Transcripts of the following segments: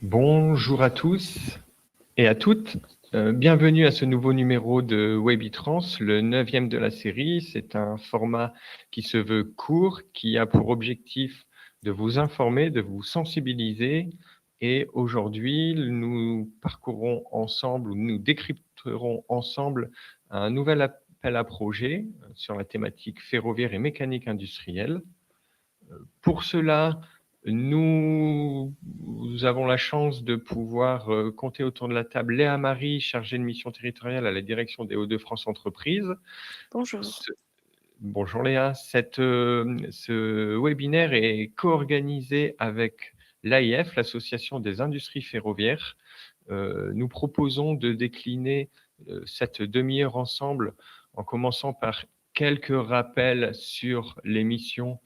Bonjour à tous et à toutes. Bienvenue à ce nouveau numéro de Webitrans, le 9e de la série. C'est un format qui se veut court, qui a pour objectif de vous informer, de vous sensibiliser. Et aujourd'hui, nous parcourrons ensemble, ou nous décrypterons ensemble un nouvel appel à projet sur la thématique ferroviaire et mécanique industrielle. Pour cela, nous avons la chance de pouvoir compter autour de la table Léa Marie, chargée de mission territoriale à la direction des Hauts-de-France Entreprises. Bonjour. Bonjour Léa. Ce webinaire est co-organisé avec l'AIF, l'Association des industries ferroviaires. Nous proposons de décliner cette demi-heure ensemble en commençant par quelques rappels sur les missions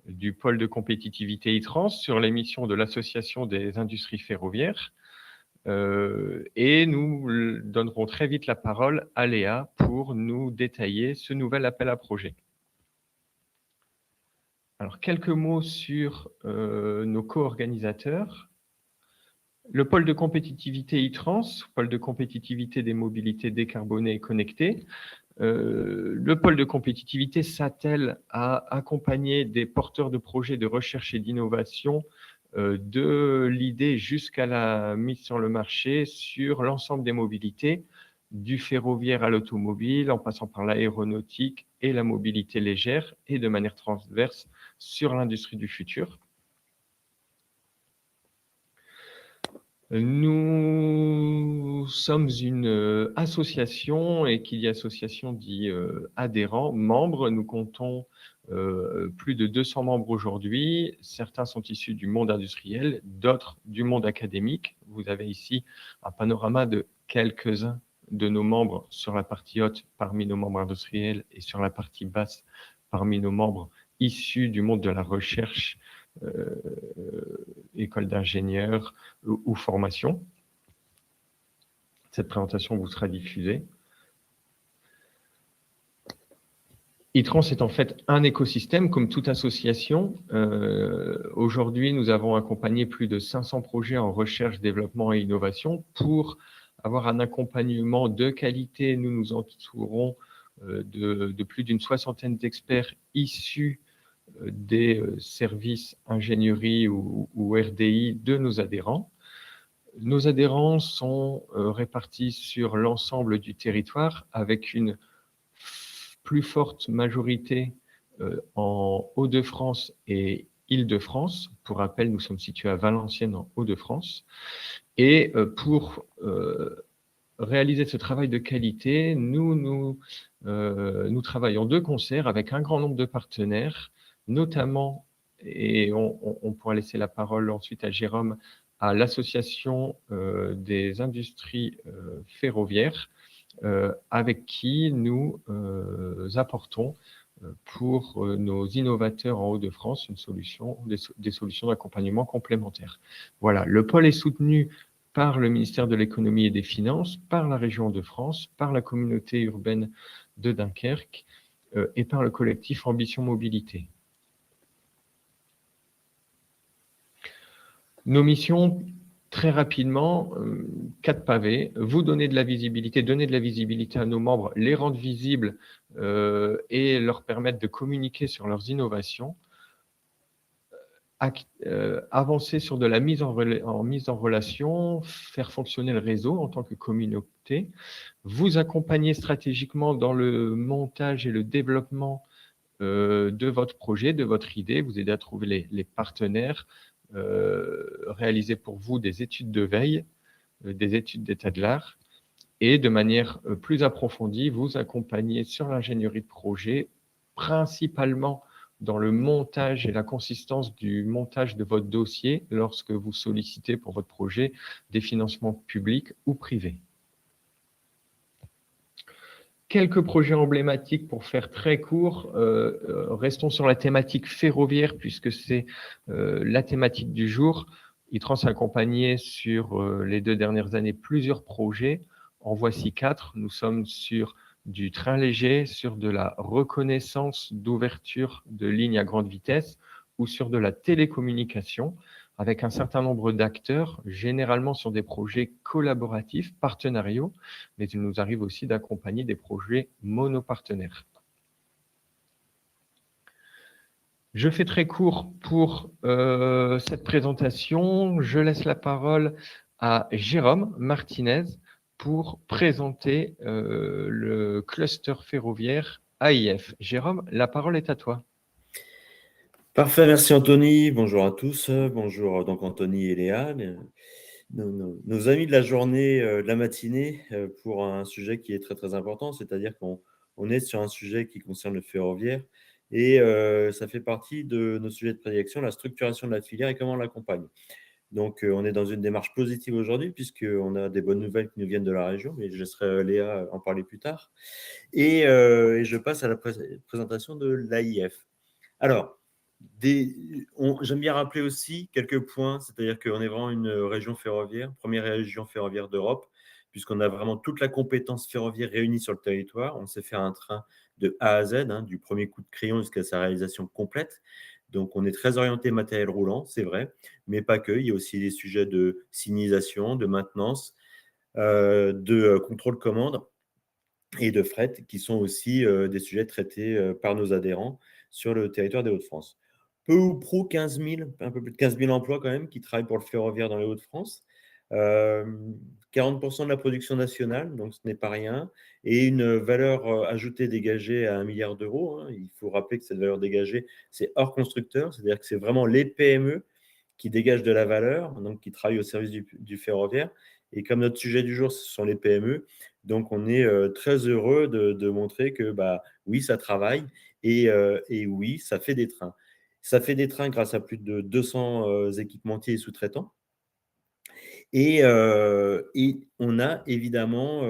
du pôle de compétitivité ITRANS, sur les missions de l'Association des industries ferroviaires. Et nous donnerons très vite la parole à Léa pour nous détailler ce nouvel appel à projet. Alors, quelques mots sur nos co-organisateurs. Le pôle de compétitivité ITRANS, pôle de compétitivité des mobilités décarbonées et connectées. Le pôle de compétitivité s'attelle à accompagner des porteurs de projets de recherche et d'innovation de l'idée jusqu'à la mise sur le marché sur l'ensemble des mobilités, du ferroviaire à l'automobile, en passant par l'aéronautique et la mobilité légère, et de manière transverse sur l'industrie du futur. Nous sommes une association, et qui dit association dit adhérents, membres. Nous comptons plus de 200 membres aujourd'hui. Certains sont issus du monde industriel, d'autres du monde académique. Vous avez ici un panorama de quelques-uns de nos membres sur la partie haute parmi nos membres industriels et sur la partie basse parmi nos membres issus du monde de la recherche, école d'ingénieurs ou formation. Cette présentation vous sera diffusée. ITRANS est en fait un écosystème comme toute association. Aujourd'hui, nous avons accompagné plus de 500 projets en recherche, développement et innovation. Pour avoir un accompagnement de qualité, nous nous entourons de plus d'une soixantaine d'experts issus des services ingénierie ou RDI de nos adhérents. Nos adhérents sont répartis sur l'ensemble du territoire avec une plus forte majorité en Hauts-de-France et Île-de-France. Pour rappel, nous sommes situés à Valenciennes en Hauts-de-France. Et pour réaliser ce travail de qualité, nous travaillons de concert avec un grand nombre de partenaires, notamment, et on pourra laisser la parole ensuite à Jérôme, à l'Association des industries ferroviaires, avec qui nous apportons pour nos innovateurs en Hauts-de-France des solutions d'accompagnement complémentaires. Voilà, le pôle est soutenu par le ministère de l'Économie et des Finances, par la région de France, par la communauté urbaine de Dunkerque et par le collectif Ambition Mobilité. Nos missions, très rapidement, 4 pavés, vous donner de la visibilité, donner de la visibilité à nos membres, les rendre visibles et leur permettre de communiquer sur leurs innovations, avancer sur de la mise en relation, faire fonctionner le réseau en tant que communauté, vous accompagner stratégiquement dans le montage et le développement de votre projet, de votre idée, vous aider à trouver les partenaires, réaliser pour vous des études de veille, des études d'état de l'art, et de manière plus approfondie, vous accompagner sur l'ingénierie de projet, principalement dans le montage et la consistance du montage de votre dossier lorsque vous sollicitez pour votre projet des financements publics ou privés. Quelques projets emblématiques pour faire très court. Restons sur la thématique ferroviaire puisque c'est la thématique du jour. ITRANS a accompagné sur les 2 dernières années plusieurs projets. En voici 4. Nous sommes sur du train léger, sur de la reconnaissance d'ouverture de lignes à grande vitesse ou sur de la télécommunication avec un certain nombre d'acteurs, généralement sur des projets collaboratifs, partenariaux, mais il nous arrive aussi d'accompagner des projets monopartenaires. Je fais très court pour cette présentation. Je laisse la parole à Jérôme Martinez pour présenter le cluster ferroviaire AIF. Jérôme, la parole est à toi. Parfait, merci Anthony. Bonjour à tous. Bonjour donc Anthony et Léa, nos amis de la journée, de la matinée, pour un sujet qui est très très important, c'est-à-dire qu'on est sur un sujet qui concerne le ferroviaire et ça fait partie de nos sujets de prédilection, la structuration de la filière et comment on l'accompagne. Donc on est dans une démarche positive aujourd'hui puisqu'on a des bonnes nouvelles qui nous viennent de la région, mais je laisserai Léa en parler plus tard. Et je passe à la présentation de l'AIF. Alors, j'aime bien rappeler aussi quelques points, c'est-à-dire qu'on est vraiment une région ferroviaire, première région ferroviaire d'Europe, puisqu'on a vraiment toute la compétence ferroviaire réunie sur le territoire. On sait faire un train de A à Z, du premier coup de crayon jusqu'à sa réalisation complète. Donc, on est très orienté matériel roulant, c'est vrai, mais pas que. Il y a aussi des sujets de signalisation, de maintenance, de contrôle commande et de fret, qui sont aussi des sujets traités par nos adhérents sur le territoire des Hauts-de-France. Peu ou prou 15 000, un peu plus de 15 000 emplois quand même qui travaillent pour le ferroviaire dans les Hauts-de-France. 40% de la production nationale, donc ce n'est pas rien, et une valeur ajoutée dégagée à 1 milliard d'euros. Il faut rappeler que cette valeur dégagée, c'est hors constructeur, c'est-à-dire que c'est vraiment les PME qui dégagent de la valeur, donc qui travaillent au service du ferroviaire. Et comme notre sujet du jour, ce sont les PME, donc on est très heureux de montrer que oui, ça travaille et oui, ça fait des trains. Ça fait des trains grâce à plus de 200 équipementiers et sous-traitants. Et on a évidemment,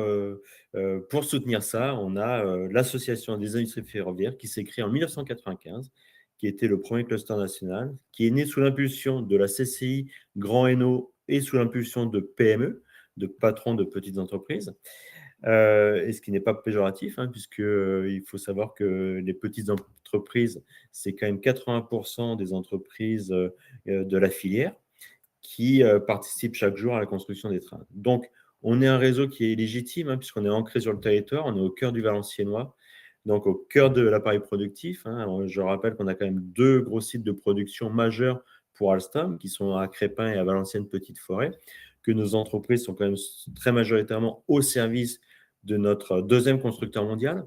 pour soutenir ça, on a l'Association des industries ferroviaires qui s'est créée en 1995, qui était le premier cluster national, qui est né sous l'impulsion de la CCI Grand Hainaut et sous l'impulsion de PME, de patrons de petites entreprises. Et ce qui n'est pas péjoratif, puisqu'il faut savoir que les petites entreprises, c'est quand même 80% des entreprises de la filière qui participent chaque jour à la construction des trains. Donc, on est un réseau qui est légitime, puisqu'on est ancré sur le territoire, on est au cœur du Valenciennois, donc au cœur de l'appareil productif. Alors, je rappelle qu'on a quand même 2 gros sites de production majeurs pour Alstom, qui sont à Crépin et à Valenciennes-Petite-Forêt, que nos entreprises sont quand même très majoritairement au service de notre 2e constructeur mondial.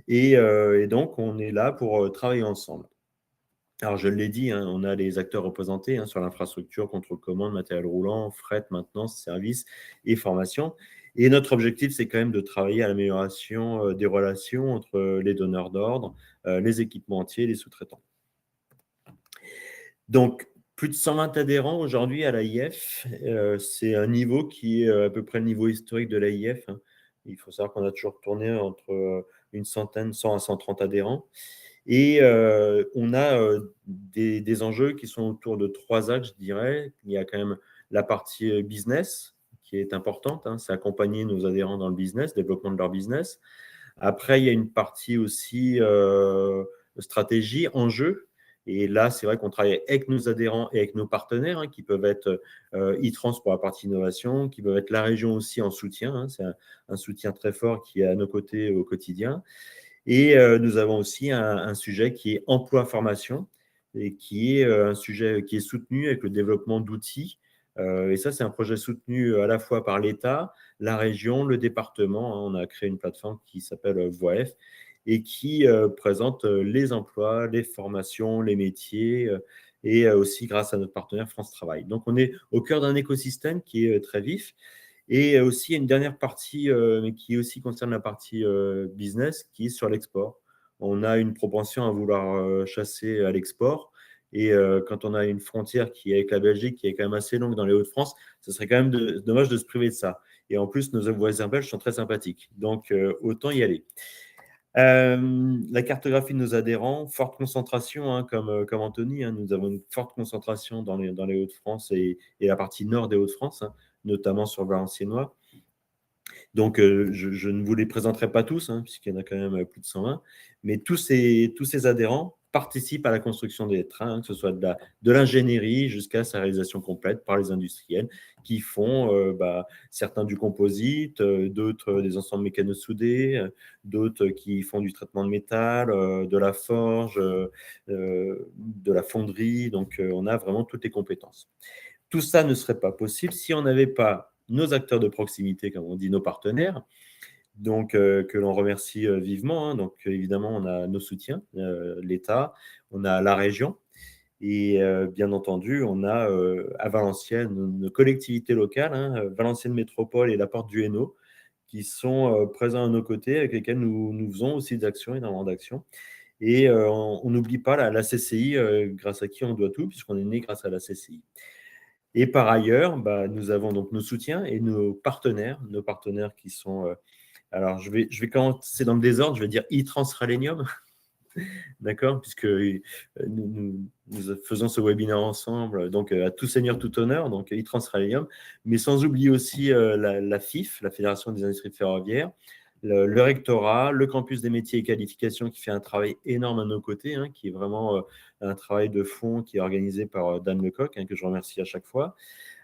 Et donc, on est là pour travailler ensemble. Alors, je l'ai dit, on a les acteurs représentés sur l'infrastructure, contrôle commande, matériel roulant, fret, maintenance, service et formation. Et notre objectif, c'est quand même de travailler à l'amélioration des relations entre les donneurs d'ordre, les équipementiers et les sous-traitants. Donc, plus de 120 adhérents aujourd'hui à l'AIF. C'est un niveau qui est à peu près le niveau historique de l'AIF. Il faut savoir qu'on a toujours tourné entre une centaine, 100 à 130 adhérents. Et on a des enjeux qui sont autour de 3 axes, je dirais. Il y a quand même la partie business qui est importante. C'est accompagner nos adhérents dans le business, développement de leur business. Après, il y a une partie aussi stratégie, enjeux. Et là, c'est vrai qu'on travaille avec nos adhérents et avec nos partenaires qui peuvent être e-trans pour la partie innovation, qui peuvent être la région aussi en soutien. C'est un soutien très fort qui est à nos côtés au quotidien. Et nous avons aussi un sujet qui est emploi-formation et qui est un sujet qui est soutenu avec le développement d'outils. Et ça, c'est un projet soutenu à la fois par l'État, la région, le département. On a créé une plateforme qui s'appelle VoiF et qui présente les emplois, les formations, les métiers et aussi grâce à notre partenaire France Travail. Donc, on est au cœur d'un écosystème qui est très vif. Et aussi, il y a une dernière partie, mais qui aussi concerne la partie business, qui est sur l'export. On a une propension à vouloir chasser à l'export. Et quand on a une frontière qui est avec la Belgique, qui est quand même assez longue dans les Hauts-de-France, ce serait quand même dommage de se priver de ça. Et en plus, nos voisins belges sont très sympathiques. Donc, autant y aller. La cartographie de nos adhérents, forte concentration, comme Anthony. Nous avons une forte concentration dans les Hauts-de-France et la partie nord des Hauts-de-France, notamment sur le Valenciennois. Donc, je ne vous les présenterai pas tous, puisqu'il y en a quand même plus de 120. Mais tous ces adhérents participent à la construction des trains, hein, que ce soit de l'ingénierie jusqu'à sa réalisation complète par les industriels qui font certains du composite, d'autres des ensembles mécano-soudés, d'autres qui font du traitement de métal, de la forge, de la fonderie. Donc, on a vraiment toutes les compétences. Tout ça ne serait pas possible si on n'avait pas nos acteurs de proximité, comme on dit, nos partenaires, donc que l'on remercie vivement, hein. Donc évidemment, on a nos soutiens, l'État, on a la région et bien entendu, on a à Valenciennes nos collectivités locales, hein, Valenciennes Métropole et la Porte du Hainaut, qui sont présents à nos côtés, avec lesquels nous faisons aussi des actions, énormément d'actions. Et on n'oublie pas la CCI, grâce à qui on doit tout, puisqu'on est né grâce à la CCI. Et par ailleurs, nous avons donc nos soutiens et nos partenaires qui sont alors, je vais commencer dans le désordre, je vais dire e-Transralenium, d'accord, puisque nous faisons ce webinaire ensemble, donc à tout seigneur, tout honneur, donc e-Transralenium, mais sans oublier aussi la FIF, la Fédération des industries ferroviaires, le rectorat, le campus des métiers et qualifications qui fait un travail énorme à nos côtés, hein, qui est vraiment un travail de fond qui est organisé par Dan Lecoq, hein, que je remercie à chaque fois.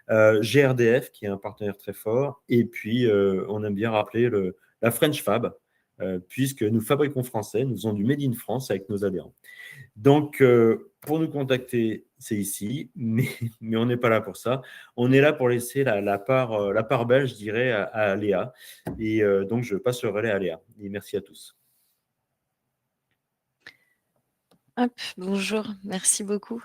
GRDF, qui est un partenaire très fort, et puis on aime bien rappeler la French Fab, puisque nous fabriquons français, nous faisons du Made in France avec nos adhérents. Donc, pour nous contacter, c'est ici, mais on n'est pas là pour ça. On est là pour laisser la part belle, je dirais, à Léa. Et donc, je passe le relais à Léa. Et merci à tous. Hop, bonjour, merci beaucoup.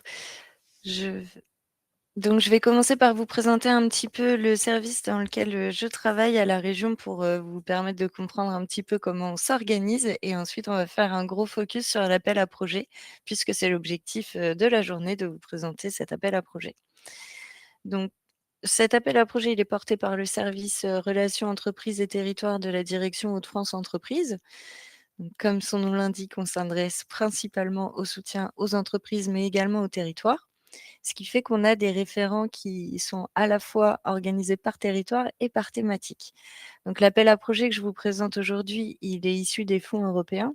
Donc, je vais commencer par vous présenter un petit peu le service dans lequel je travaille à la région pour vous permettre de comprendre un petit peu comment on s'organise. Et ensuite, on va faire un gros focus sur l'appel à projet, puisque c'est l'objectif de la journée de vous présenter cet appel à projet. Donc, cet appel à projet, il est porté par le service Relations entreprises et territoires de la direction Hauts-de-France Entreprises. Donc, comme son nom l'indique, on s'adresse principalement au soutien aux entreprises, mais également aux territoires. Ce qui fait qu'on a des référents qui sont à la fois organisés par territoire et par thématique. Donc l'appel à projet que je vous présente aujourd'hui, il est issu des fonds européens.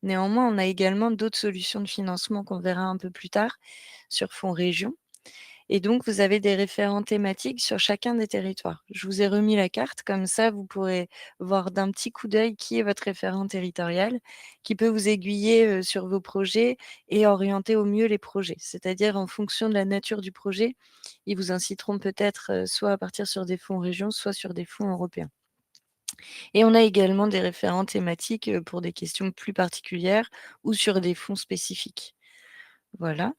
Néanmoins, on a également d'autres solutions de financement qu'on verra un peu plus tard sur fonds région. Et donc, vous avez des référents thématiques sur chacun des territoires. Je vous ai remis la carte, comme ça, vous pourrez voir d'un petit coup d'œil qui est votre référent territorial, qui peut vous aiguiller sur vos projets et orienter au mieux les projets. C'est-à-dire, en fonction de la nature du projet, ils vous inciteront peut-être soit à partir sur des fonds régions, soit sur des fonds européens. Et on a également des référents thématiques pour des questions plus particulières ou sur des fonds spécifiques. Voilà.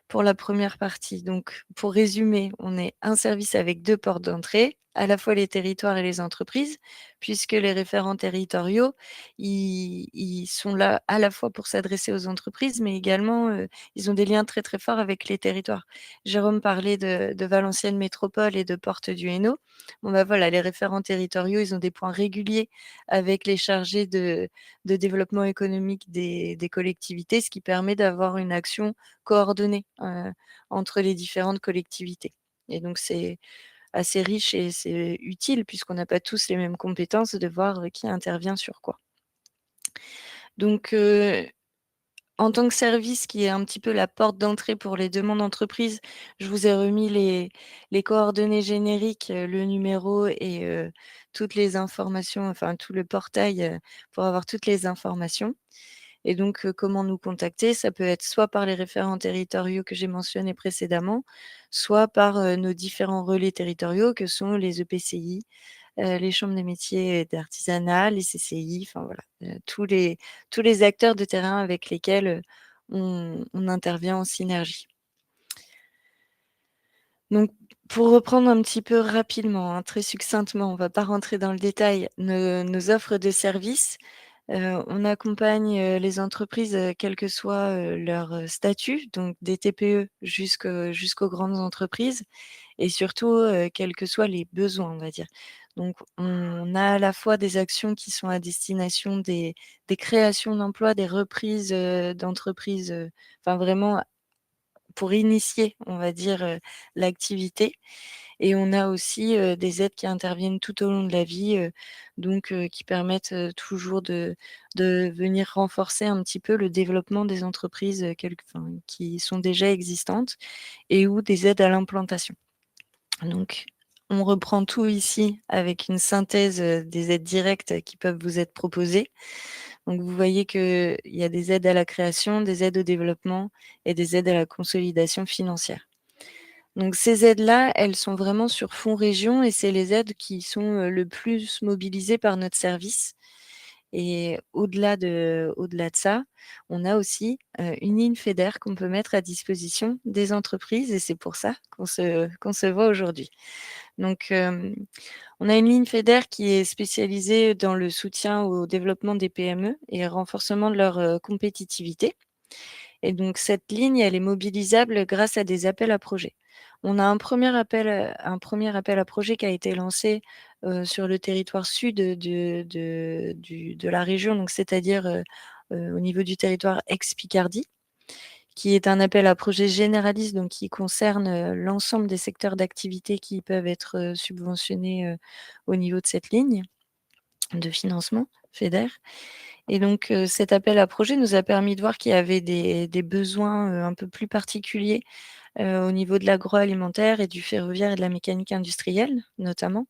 Pour la première partie, donc pour résumer, on est un service avec 2 portes d'entrée, à la fois les territoires et les entreprises, puisque les référents territoriaux, ils sont là à la fois pour s'adresser aux entreprises, mais également, ils ont des liens très, très forts avec les territoires. Jérôme parlait de Valenciennes Métropole et de Porte du Hainaut. Bon, bah, voilà, les référents territoriaux, ils ont des points réguliers avec les chargés de développement économique des collectivités, ce qui permet d'avoir une action coordonnée entre les différentes collectivités. Et donc, c'est assez riche et c'est utile puisqu'on n'a pas tous les mêmes compétences de voir qui intervient sur quoi. Donc, en tant que service qui est un petit peu la porte d'entrée pour les demandes d'entreprise, je vous ai remis les coordonnées génériques, le numéro et toutes les informations, enfin tout le portail pour avoir toutes les informations. Et donc, comment nous contacter? Ça peut être soit par les référents territoriaux que j'ai mentionnés précédemment, soit par, nos différents relais territoriaux que sont les EPCI, les chambres des métiers et de l'artisanat, les CCI, enfin voilà, tous les acteurs de terrain avec lesquels, on intervient en synergie. Donc pour reprendre un petit peu rapidement, hein, très succinctement, on ne va pas rentrer dans le détail, nos offres de services. On accompagne, les entreprises, quel que soit, leur, statut, donc des TPE jusqu'aux grandes entreprises et surtout, quels que soient les besoins, on va dire. Donc on a à la fois des actions qui sont à destination des créations d'emplois, des reprises, d'entreprises, enfin vraiment pour initier, on va dire, l'activité Et on a aussi des aides qui interviennent tout au long de la vie, donc qui permettent toujours de venir renforcer un petit peu le développement des entreprises qui sont déjà existantes et ou des aides à l'implantation. Donc, on reprend tout ici avec une synthèse des aides directes qui peuvent vous être proposées. Donc, vous voyez qu'il y a des aides à la création, des aides au développement et des aides à la consolidation financière. Donc, ces aides-là, elles sont vraiment sur fonds région et c'est les aides qui sont le plus mobilisées par notre service. Et au-delà de ça, on a aussi une ligne FEDER qu'on peut mettre à disposition des entreprises et c'est pour ça qu'on se voit aujourd'hui. Donc, on a une ligne FEDER qui est spécialisée dans le soutien au développement des PME et renforcement de leur compétitivité. Et donc, cette ligne, elle est mobilisable grâce à des appels à projets. On a un premier appel à projet qui a été lancé sur le territoire sud de la région, donc c'est-à-dire au niveau du territoire ex-Picardie, qui est un appel à projet généraliste, donc qui concerne l'ensemble des secteurs d'activité qui peuvent être subventionnés au niveau de cette ligne de financement FEDER. Et donc, cet appel à projet nous a permis de voir qu'il y avait des besoins un peu plus particuliers au niveau de l'agroalimentaire et du ferroviaire et de la mécanique industrielle, notamment.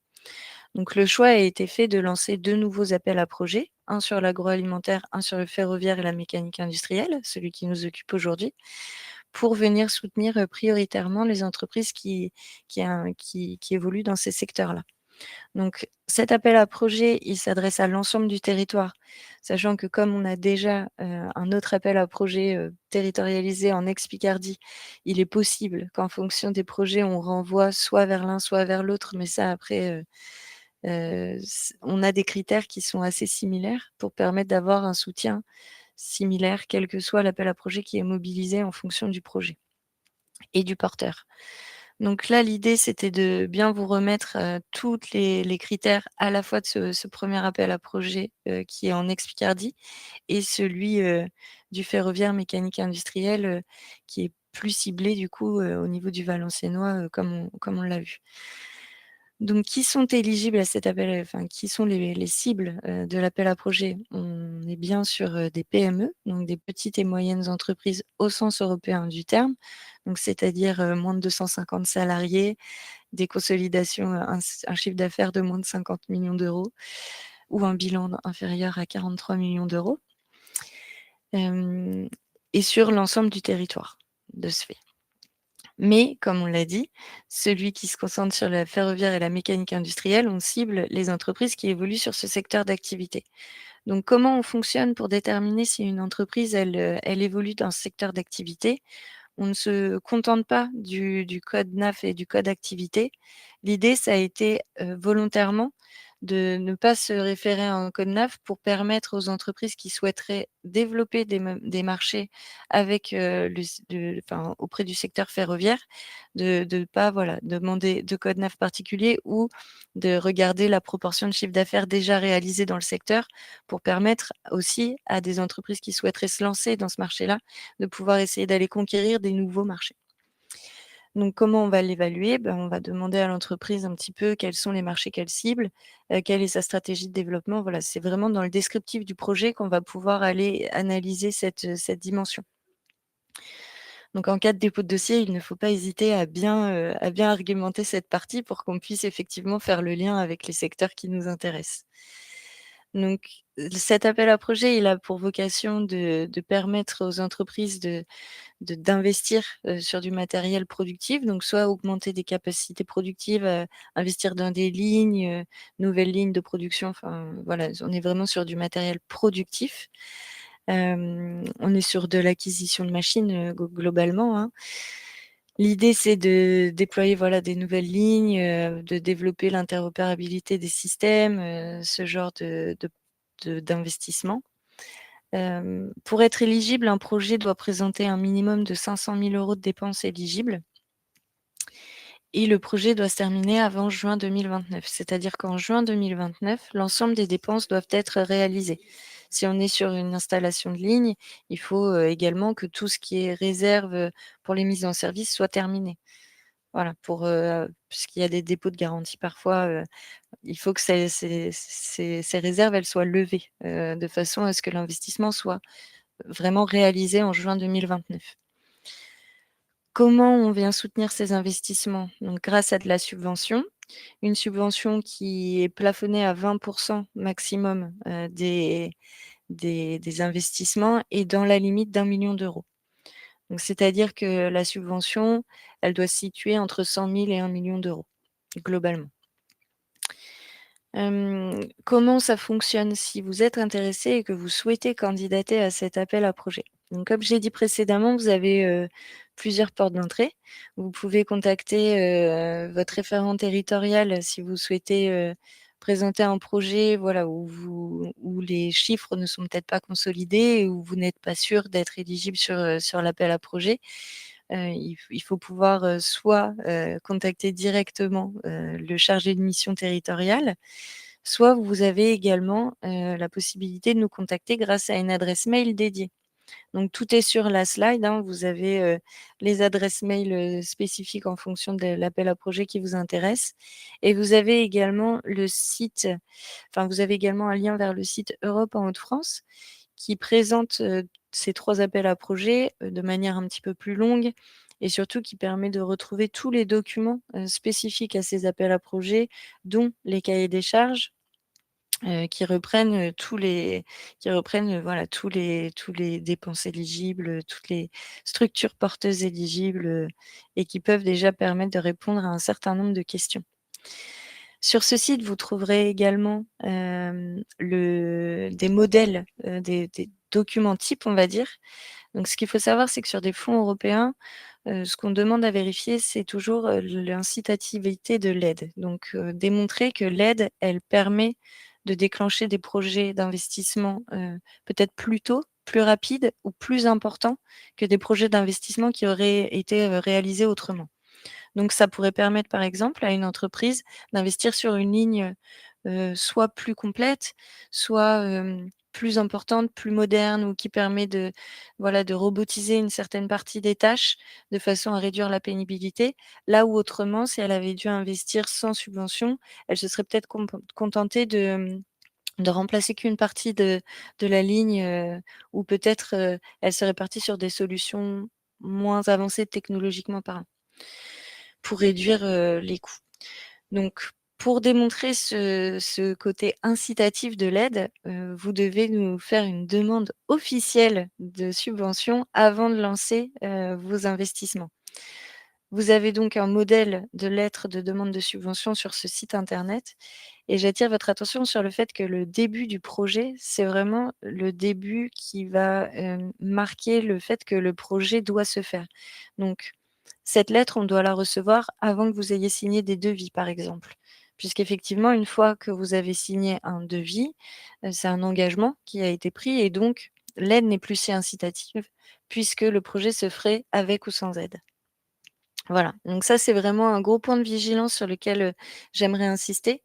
Donc, le choix a été fait de lancer 2 nouveaux appels à projets, un sur l'agroalimentaire, un sur le ferroviaire et la mécanique industrielle, celui qui nous occupe aujourd'hui, pour venir soutenir prioritairement les entreprises qui évoluent dans ces secteurs-là. Donc, cet appel à projet, il s'adresse à l'ensemble du territoire, sachant que comme on a déjà un autre appel à projet territorialisé en ex-Picardie, il est possible qu'en fonction des projets, on renvoie soit vers l'un, soit vers l'autre, mais ça après, on a des critères qui sont assez similaires pour permettre d'avoir un soutien similaire, quel que soit l'appel à projet qui est mobilisé en fonction du projet et du porteur. Donc là, l'idée, c'était de bien vous remettre toutes les critères à la fois de ce premier appel à projet qui est en ex-Picardie et celui du ferroviaire mécanique industriel qui est plus ciblé du coup au niveau du Valenciennois comme on l'a vu. Donc qui sont éligibles à cet appel, enfin qui sont les cibles de l'appel à projet? On est bien sur des PME, donc des petites et moyennes entreprises au sens européen du terme, donc c'est-à-dire moins de 250 salariés, des consolidations, un chiffre d'affaires de moins de 50 millions d'euros ou un bilan inférieur à 43 millions d'euros, hem et sur l'ensemble du territoire, de ce fait. Mais comme on l'a dit, celui qui se concentre sur la ferroviaire et la mécanique industrielle, on cible les entreprises qui évoluent sur ce secteur d'activité. Donc comment on fonctionne pour déterminer si une entreprise, elle évolue dans ce secteur d'activité? On ne se contente pas du code NAF et du code activité. L'idée, ça a été, volontairement de ne pas se référer à un code NAF pour permettre aux entreprises qui souhaiteraient développer des marchés avec, auprès du secteur ferroviaire, de ne pas, voilà, demander de code NAF particulier ou de regarder la proportion de chiffre d'affaires déjà réalisé dans le secteur pour permettre aussi à des entreprises qui souhaiteraient se lancer dans ce marché-là, de pouvoir essayer d'aller conquérir des nouveaux marchés. Donc comment on va l'évaluer? Ben, on va demander à l'entreprise un petit peu quels sont les marchés qu'elle cible, quelle est sa stratégie de développement. Voilà, c'est vraiment dans le descriptif du projet qu'on va pouvoir aller analyser cette dimension. Donc en cas de dépôt de dossier, il ne faut pas hésiter à bien argumenter cette partie pour qu'on puisse effectivement faire le lien avec les secteurs qui nous intéressent. Donc, cet appel à projet, il a pour vocation de permettre aux entreprises d'investir sur du matériel productif, donc soit augmenter des capacités productives, investir dans des lignes, nouvelles lignes de production, enfin voilà, on est vraiment sur du matériel productif. On est sur de l'acquisition de machines, globalement, hein. L'idée, c'est de déployer, voilà, des nouvelles lignes, de développer l'interopérabilité des systèmes, ce genre d'investissement. Pour être éligible, un projet doit présenter un minimum de 500 000 € de dépenses éligibles et le projet doit se terminer avant juin 2029. C'est-à-dire qu'en juin 2029, l'ensemble des dépenses doivent être réalisées. Si on est sur une installation de ligne, il faut également que tout ce qui est réserve pour les mises en service soit terminé. Voilà, puisqu'il y a des dépôts de garantie parfois, il faut que ces réserves, elles soient levées, de façon à ce que l'investissement soit vraiment réalisé en juin 2029. Comment on vient soutenir ces investissements? Donc grâce à de la subvention, une subvention qui est plafonnée à 20 maximum, des investissements et dans la limite d'1 million d'euros. Donc c'est-à-dire que la subvention, elle doit se situer entre 100 000 et 1 million d'euros, globalement. Comment ça fonctionne si vous êtes intéressé et que vous souhaitez candidater à cet appel à projet? Donc comme j'ai dit précédemment, vous avez, plusieurs portes d'entrée. Vous pouvez contacter, votre référent territorial si vous souhaitez, présenter un projet, voilà, où les chiffres ne sont peut-être pas consolidés et où vous n'êtes pas sûr d'être éligible sur l'appel à projet. Il faut pouvoir, soit, contacter directement, le chargé de mission territoriale, soit vous avez également, la possibilité de nous contacter grâce à une adresse mail dédiée. Donc tout est sur la slide, hein. Vous avez, les adresses mail, spécifiques en fonction de l'appel à projet qui vous intéresse et vous avez également vous avez également un lien vers le site Europe en Hauts-de-France qui présente, ces 3 appels à projets, de manière un petit peu plus longue et surtout qui permet de retrouver tous les documents, spécifiques à ces appels à projets, dont les cahiers des charges, qui reprennent, voilà, tous les dépenses éligibles, toutes les structures porteuses éligibles, et qui peuvent déjà permettre de répondre à un certain nombre de questions. Sur ce site, vous trouverez également, des modèles, des documents types, on va dire. Donc ce qu'il faut savoir, c'est que sur des fonds européens, ce qu'on demande à vérifier, c'est toujours, l'incitativité de l'aide. Donc, démontrer que l'aide, elle permet de déclencher des projets d'investissement, peut-être plus tôt, plus rapides ou plus importants que des projets d'investissement qui auraient été, réalisés autrement. Donc ça pourrait permettre, par exemple, à une entreprise d'investir sur une ligne, soit plus complète, soit, plus importante, plus moderne ou qui permet de, voilà, de robotiser une certaine partie des tâches de façon à réduire la pénibilité. Là où autrement, si elle avait dû investir sans subvention, elle se serait peut-être contentée de remplacer qu'une partie de la ligne, ou peut-être, elle serait partie sur des solutions moins avancées technologiquement parlant pour réduire, les coûts. Donc pour démontrer ce côté incitatif de l'aide, vous devez nous faire une demande officielle de subvention avant de lancer, vos investissements. Vous avez donc un modèle de lettre de demande de subvention sur ce site internet et j'attire votre attention sur le fait que le début du projet, c'est vraiment le début qui va, marquer le fait que le projet doit se faire. Donc cette lettre, on doit la recevoir avant que vous ayez signé des devis, par exemple. Puisqu'effectivement, une fois que vous avez signé un devis, c'est un engagement qui a été pris et donc l'aide n'est plus si incitative puisque le projet se ferait avec ou sans aide. Voilà, donc ça, c'est vraiment un gros point de vigilance sur lequel, j'aimerais insister.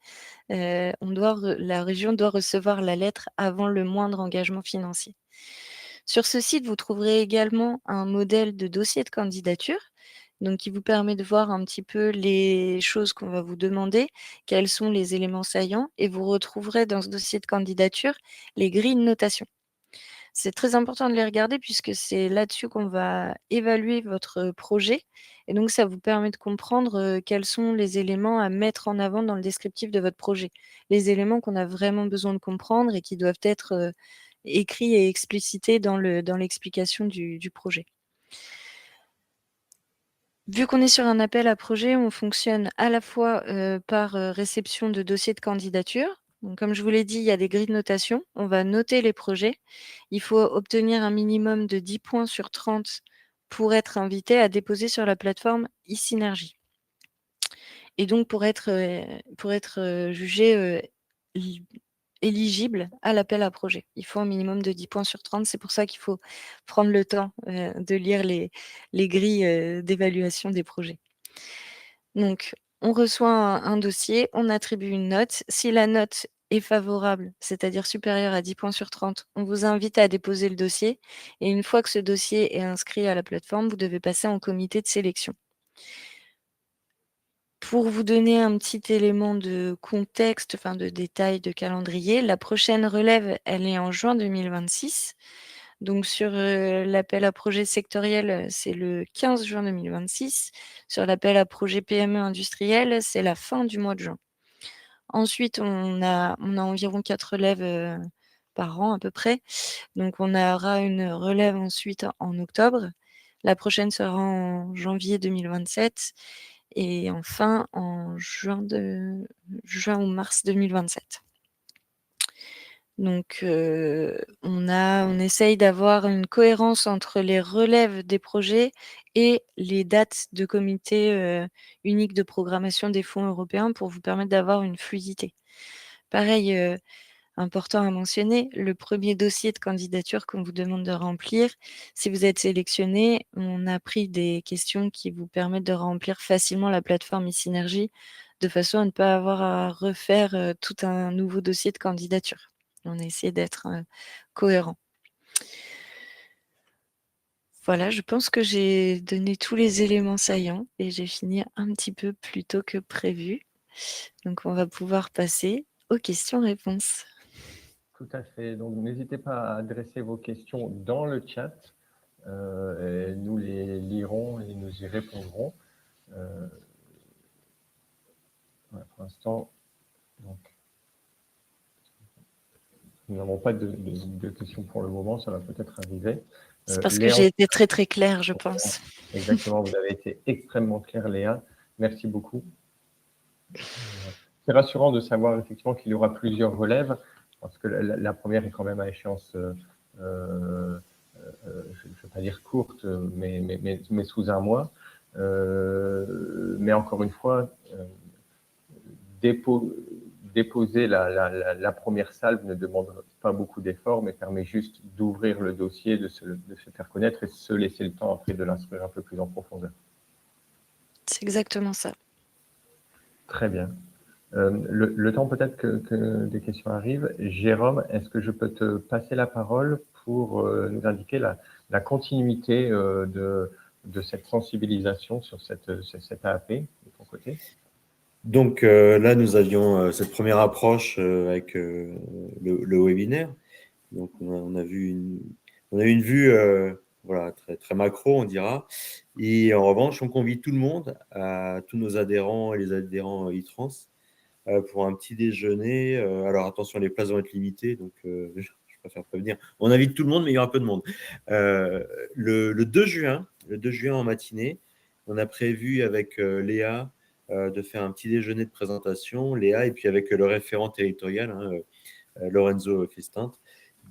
La région doit recevoir la lettre avant le moindre engagement financier. Sur ce site, vous trouverez également un modèle de dossier de candidature, donc qui vous permet de voir un petit peu les choses qu'on va vous demander, quels sont les éléments saillants et vous retrouverez dans ce dossier de candidature les grilles de notation. C'est très important de les regarder puisque c'est là-dessus qu'on va évaluer votre projet et donc ça vous permet de comprendre, quels sont les éléments à mettre en avant dans le descriptif de votre projet. Les éléments qu'on a vraiment besoin de comprendre et qui doivent être, écrits et explicités dans l'explication du projet. Vu qu'on est sur un appel à projet, on fonctionne à la fois, par, réception de dossiers de candidature. Donc comme je vous l'ai dit, il y a des grilles de notation. On va noter les projets. Il faut obtenir un minimum de 10 points sur 30 pour être invité à déposer sur la plateforme e-Synergie et donc pour être jugé, li éligible à l'appel à projet. Il faut un minimum de 10 points sur 30. C'est pour ça qu'il faut prendre le temps, de lire les grilles, d'évaluation des projets. Donc, on reçoit un dossier, on attribue une note. Si la note est favorable, c'est-à-dire supérieure à 10 points sur 30, on vous invite à déposer le dossier et une fois que ce dossier est inscrit à la plateforme, vous devez passer en comité de sélection. Pour vous donner un petit élément de contexte, enfin de détail, de calendrier, la prochaine relève, elle est en juin 2026. Donc sur, l'appel à projet sectoriel, c'est le 15 juin 2026. Sur l'appel à projet PME industriel, c'est la fin du mois de juin. Ensuite, on a environ 4 relèves, par an à peu près. Donc on aura une relève ensuite en octobre. La prochaine sera en janvier 2027 et enfin en juin ou mars 2027. Donc on essaye d'avoir une cohérence entre les relèves des projets et les dates de comité, unique de programmation des fonds européens pour vous permettre d'avoir une fluidité. Pareil, important à mentionner, le premier dossier de candidature qu'on vous demande de remplir, si vous êtes sélectionné, on a pris des questions qui vous permettent de remplir facilement la plateforme e-Synergie, de façon à ne pas avoir à refaire, tout un nouveau dossier de candidature. On a essayé d'être, cohérent. Voilà, je pense que j'ai donné tous les éléments saillants et j'ai fini un petit peu plus tôt que prévu. Donc on va pouvoir passer aux questions-réponses. Tout à fait. Donc, n'hésitez pas à adresser vos questions dans le chat. Et nous les lirons et nous y répondrons. Voilà, pour l'instant, donc, nous n'avons pas de questions pour le moment. Ça va peut-être arriver. C'est parce que Léa, j'ai été très, très claire, je pense. exactement, vous avez été extrêmement clair, Léa. Merci beaucoup. C'est rassurant de savoir effectivement qu'il y aura plusieurs relèves, parce que la première est quand même à échéance, je ne vais pas dire courte, mais sous un mois. Mais encore une fois, déposer la première salve ne demande pas beaucoup d'efforts, mais permet juste d'ouvrir le dossier, de se faire connaître et se laisser le temps après de l'instruire un peu plus en profondeur. C'est exactement ça. Très bien. Le temps peut-être que des questions arrivent. Jérôme, est-ce que je peux te passer la parole pour nous indiquer la continuité de cette sensibilisation sur cette AAP de ton côté? Donc là, nous avions cette première approche avec le webinaire. Donc on a eu une vue voilà, très, très macro, on dira. Et en revanche, on convie tout le monde, tous nos adhérents et les adhérents e-trans, pour un petit déjeuner. Alors attention, les places vont être limitées, donc je préfère prévenir. On invite tout le monde, mais il y aura peu de monde. Le 2 juin, en matinée, on a prévu avec Léa de faire un petit déjeuner de présentation, Léa, et puis avec le référent territorial, Lorenzo Cristante.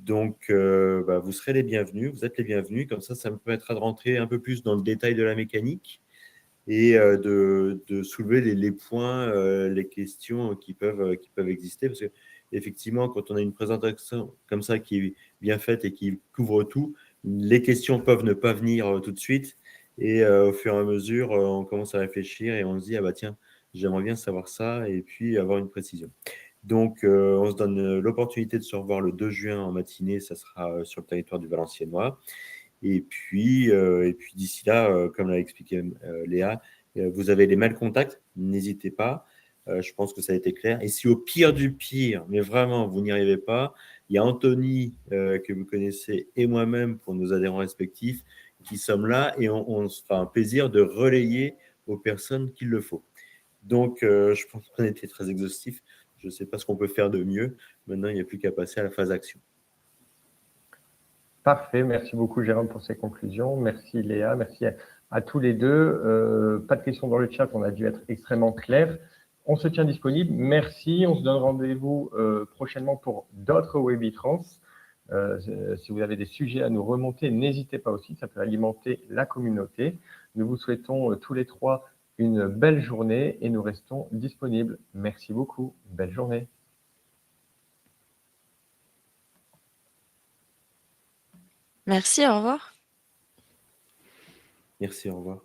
Donc, vous serez les bienvenus, vous êtes les bienvenus. Comme ça me permettra de rentrer un peu plus dans le détail de la mécanique et de soulever les points, les questions qui peuvent exister. Parce qu'effectivement, quand on a une présentation comme ça qui est bien faite et qui couvre tout, les questions peuvent ne pas venir tout de suite. Et au fur et à mesure, on commence à réfléchir et on se dit, ah bah tiens, j'aimerais bien savoir ça et puis avoir une précision. Donc, on se donne l'opportunité de se revoir le 2 juin en matinée, ça sera sur le territoire du Valenciennois. Et puis d'ici là, comme l'a expliqué Léa, vous avez les mails contacts, n'hésitez pas. Je pense que ça a été clair. Et si au pire du pire, mais vraiment, vous n'y arrivez pas, il y a Anthony que vous connaissez et moi-même pour nos adhérents respectifs qui sommes là et on se fera un plaisir de relayer aux personnes qu'il le faut. Donc, je pense qu'on a été très exhaustif. Je ne sais pas ce qu'on peut faire de mieux. Maintenant, il n'y a plus qu'à passer à la phase action. Parfait, merci beaucoup Jérôme pour ces conclusions. Merci Léa, merci à tous les deux. Pas de questions dans le chat, on a dû être extrêmement clair. On se tient disponible, merci. On se donne rendez-vous prochainement pour d'autres Webitrans. Si vous avez des sujets à nous remonter, n'hésitez pas aussi, ça peut alimenter la communauté. Nous vous souhaitons tous les trois une belle journée et nous restons disponibles. Merci beaucoup, belle journée. Merci, au revoir. Merci, au revoir.